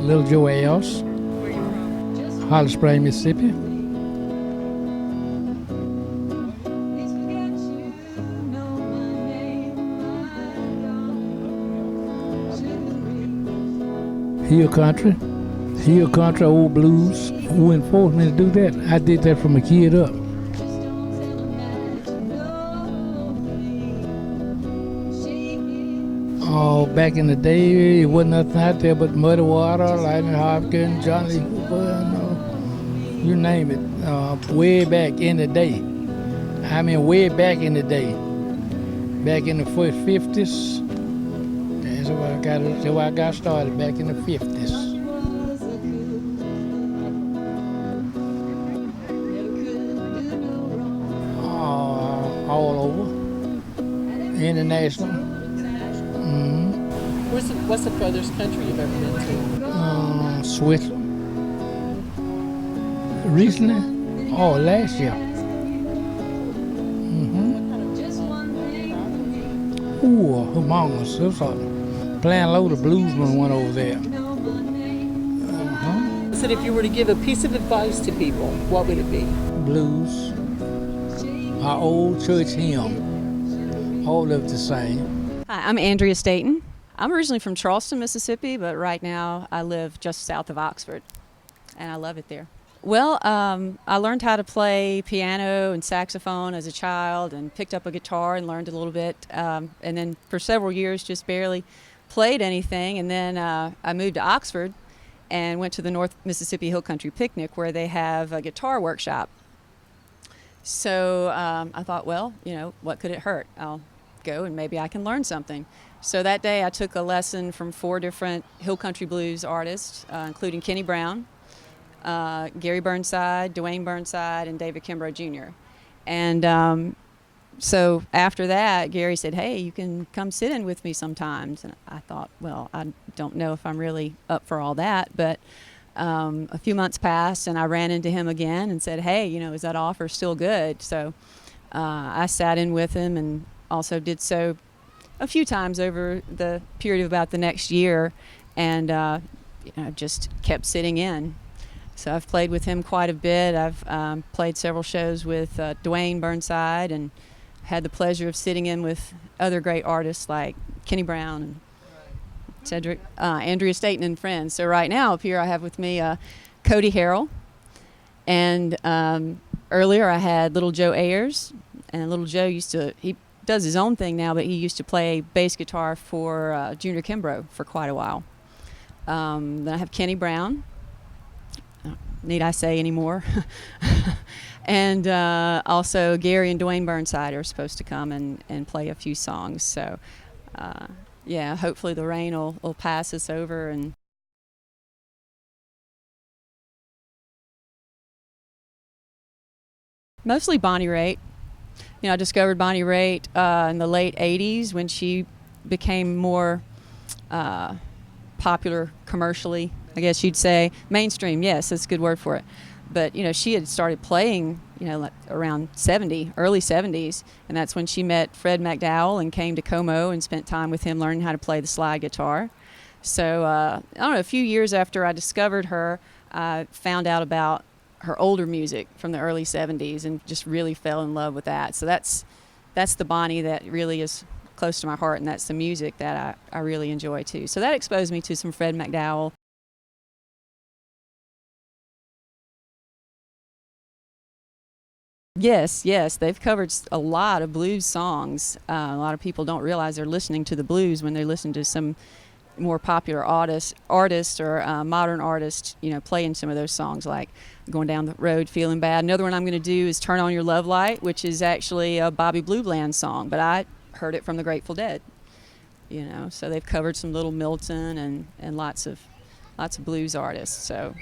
Little Joel's, Where you from? Holly Springs, Mississippi. Hill country, old blues. Who enforced me to do that? I did that from a kid up. Oh, back in the day, it wasn't nothing out there but Muddy Water, Lightning Hopkins, Johnny Hooper, you name it. Way back in the day. I mean, way back in the day. Back in the 50s. That's where I got started, back in the 50s. All over. International. What's the furthest country you've ever been to? Switzerland. Recently? Oh, last year. Ooh, humongous. It was playing a load of bluesmen went over there. So if you were to give a piece of advice to people, what would it be? Blues. Our old church hymn. All of the same. Hi, I'm Andrea Staten. I'm originally from Charleston, Mississippi, but right now I live just south of Oxford, and I love it there. Well, I learned how to play piano and saxophone as a child and picked up a guitar and learned a little bit, and then for several years just barely played anything, and then I moved to Oxford and went to the North Mississippi Hill Country Picnic where they have a guitar workshop. So I thought, well, what could it hurt? I'll go and maybe I can learn something. So that day I took a lesson from 4 different Hill Country blues artists, including Kenny Brown, Gary Burnside, Dwayne Burnside, and David Kimbrough Jr. And so after that, Gary said, hey, you can come sit in with me sometimes. And I thought, well, I don't know if I'm really up for all that, but a few months passed and I ran into him again and said, hey, is that offer still good? So I sat in with him and also did so a few times over the period of about the next year, and just kept sitting in. So I've played with him quite a bit. I've played several shows with Dwayne Burnside and had the pleasure of sitting in with other great artists like Kenny Brown and Cedric, Andrea Staten and friends. So right now up here I have with me Cody Harrell, and earlier I had Little Joe Ayers, and Little Joe he does his own thing now, but he used to play bass guitar for Junior Kimbrough for quite a while. Then I have Kenny Brown. Need I say any more? And also Gary and Dwayne Burnside are supposed to come and play a few songs. So yeah, hopefully the rain will pass us over. And mostly Bonnie Raitt. I discovered Bonnie Raitt in the late 80s when she became more popular commercially, I guess you'd say. Mainstream, yes, that's a good word for it. But, she had started playing, like around early 70s, and that's when she met Fred McDowell and came to Como and spent time with him learning how to play the slide guitar. So, I don't know, a few years after I discovered her, I found out about her older music from the early 70s and just really fell in love with that. So that's the Bonnie that really is close to my heart, and that's the music that I really enjoy too. So that exposed me to some Fred McDowell. Yes, they've covered a lot of blues songs. A lot of people don't realize they're listening to the blues when they listen to some more popular artist or modern artist, playing some of those songs like Going Down the Road Feeling Bad. Another one I'm going to do is Turn On Your Love Light, which is actually a Bobby Blue Bland song, but I heard it from the Grateful Dead. So they've covered some Little Milton and lots of blues artists. So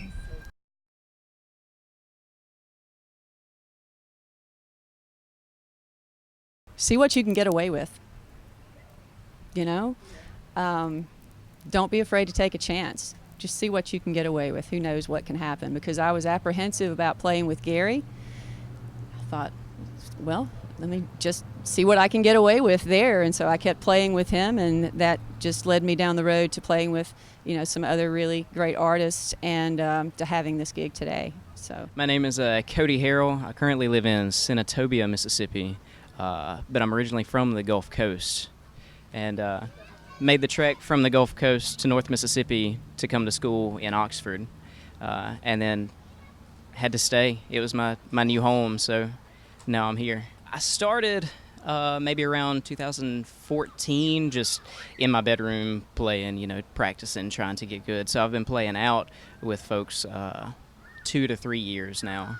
see what you can get away with. Don't be afraid to take a chance. Just see what you can get away with. Who knows what can happen? Because I was apprehensive about playing with Gary. I thought, well, let me just see what I can get away with there. And so I kept playing with him, and that just led me down the road to playing with, some other really great artists, and to having this gig today. So my name is Cody Harrell. I currently live in Senatobia, Mississippi, but I'm originally from the Gulf Coast, and made the trek from the Gulf Coast to North Mississippi to come to school in Oxford, and then had to stay. It was my new home, so now I'm here. I started maybe around 2014, just in my bedroom playing, practicing, trying to get good. So I've been playing out with folks 2 to 3 years now.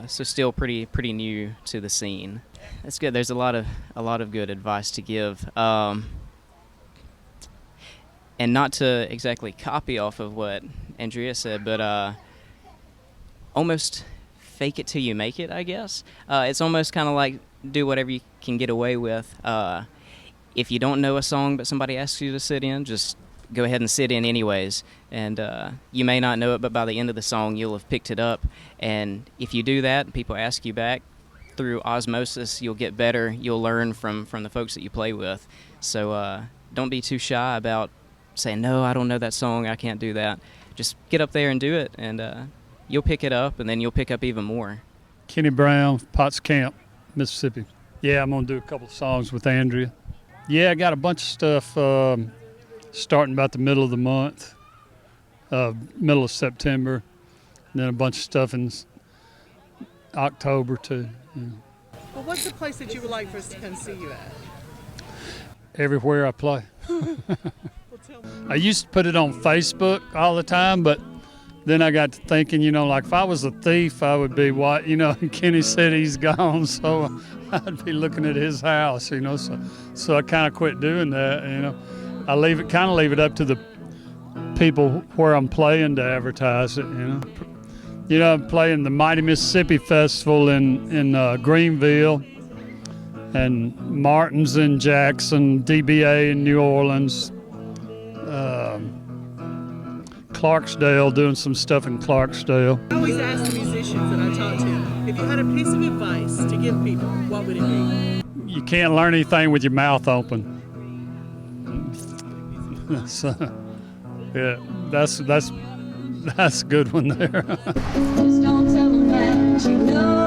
So still pretty new to the scene. That's good. There's a lot of good advice to give. And not to exactly copy off of what Andrea said, but almost fake it till you make it, I guess. It's almost kind of like do whatever you can get away with. If you don't know a song but somebody asks you to sit in, just go ahead and sit in anyways. And you may not know it, but by the end of the song, you'll have picked it up. And if you do that, people ask you back, through osmosis, you'll get better. You'll learn from the folks that you play with. So don't be too shy about saying, no, I don't know that song, I can't do that. Just get up there and do it, and you'll pick it up, and then you'll pick up even more. Kenny Brown, Potts Camp, Mississippi. Yeah, I'm going to do a couple of songs with Andrea. Yeah, I got a bunch of stuff starting about the middle of the month, middle of September, and then a bunch of stuff in October too. Yeah. Well, what's the place that you would like for us to come see you at? Everywhere I play. I used to put it on Facebook all the time, but then I got to thinking, like if I was a thief, I would be what, and Kenny said he's gone, so I'd be looking at his house, so I kind of quit doing that, I leave it up to the people where I'm playing to advertise it, I'm playing the Mighty Mississippi Festival in Greenville, and Martin's in Jackson, DBA in New Orleans, Clarksdale, doing some stuff in Clarksdale. I always ask the musicians that I talk to, if you had a piece of advice to give people, what would it be? You can't learn anything with your mouth open. So, yeah, that's a good one there. Just don't tell them that you know.